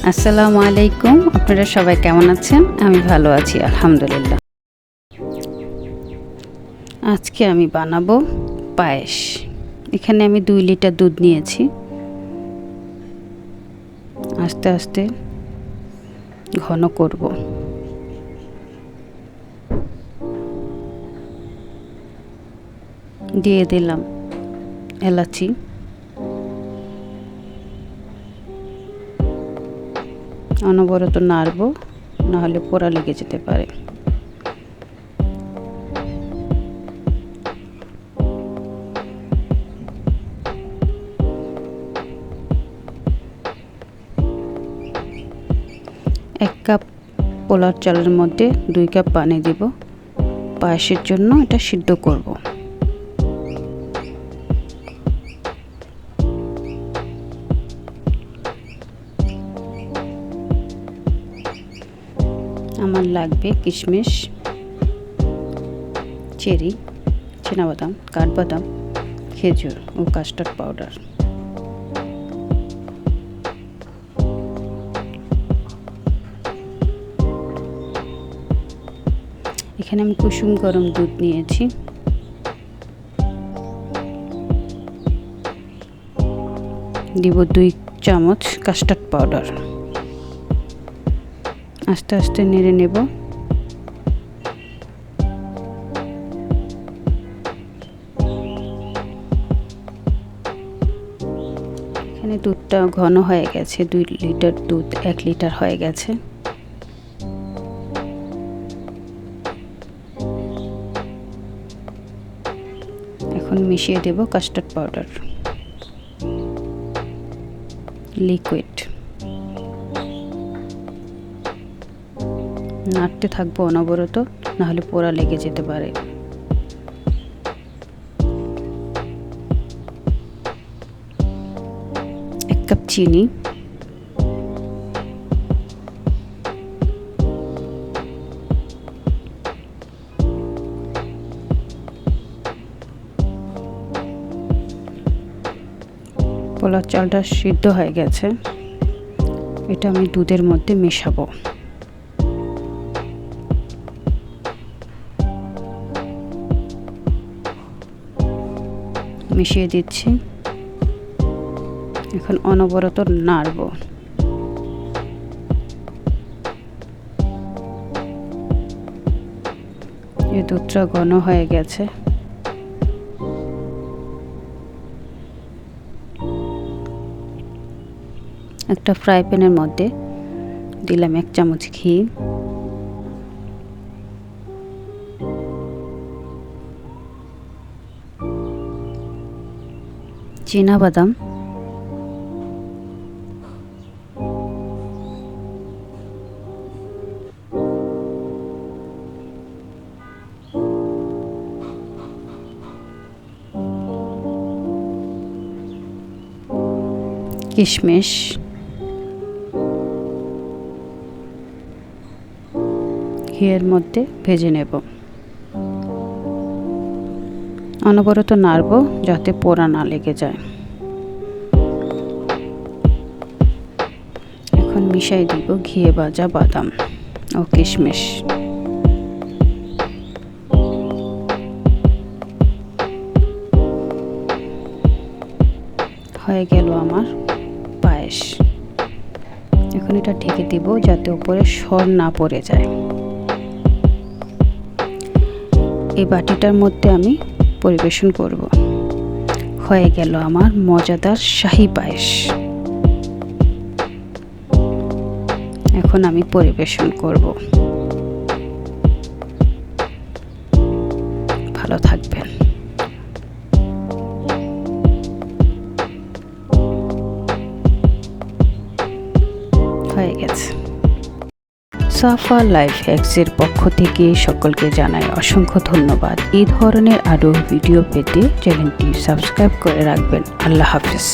আসসালামু আলাইকুম। আপনারা সবাই কেমন আছেন? আমি ভালো আছি আলহামদুলিল্লাহ। আজকে আমি বানাবো পায়েস। এখানে আমি 2 লিটার দুধ নিয়েছি। আস্তে আস্তে ঘন করব। দিয়ে দিলাম এলাচি, অনবরত নাড়ব, না হলে পোড়া লেগে যেতে পারে। এক কাপ পোলার চালের মধ্যে 2 কাপ পানি দিব। পায়েসের জন্য এটা সিদ্ধ করব। আমার লাগবে কিশমিশ, চেরি, চীনাবাদাম, কাঠবাদাম, খেজুর ও কাস্টার্ড পাউডার। এখানে আমি কুসুম গরম দুধ নিয়েছি। দিব 2 চামচ কাস্টার্ড পাউডার। আস্তে আস্তে নেড়ে নেব। এখানে দুধটা ঘন হয়ে গেছে। 2 লিটার দুধ 1 লিটার হয়ে গেছে। এখন মিশিয়ে দেব কাস্টার্ড পাউডার, লিকুইড। নাড়তে থাকবো অনবরত, না হলে পোড়া লেগে যেতে পারে। এক কাপ চিনি, পোলার চালটা সিদ্ধ হয়ে গেছে। এটা আমি দুধের মধ্যে মেশাবো। মিশিয়ে দিচ্ছি। এখন অনবরত নাড়ব। এই দুধটা ঘন হয়ে গেছে। একটা ফ্রাই প্যানের মধ্যে দিলাম 1 চামচ ঘি, চীনাবাদাম, কিশমিশ, ঘিয়ের মধ্যে ভেজে নেব। অনবরত নাড়ব যাতে পোড়া না লেগে যায়। এখন মিশাই দিব ঘিয়ে ভাজা বাদাম ও কিশমিশ। হয়ে গেল আমার পায়েস। এখন এটা ঢেকে দিব যাতে উপরে সর না পড়ে যায়। এই বাটিটার মধ্যে আমি পরিবেশন করব। হয়ে গেল আমার মজাদার শাহী পায়েস। এখন আমি পরিবেশন করব। ভালো থাকবেন। হয়ে গেছে। সাফা লাইফ হ্যাক্সের পক্ষ থেকে সকলকে জানাই অসংখ্য ধন্যবাদ। এই ধরনের আরও ভিডিও পেতে চ্যানেলটি সাবস্ক্রাইব করে রাখবেন। আল্লাহ হাফেজ।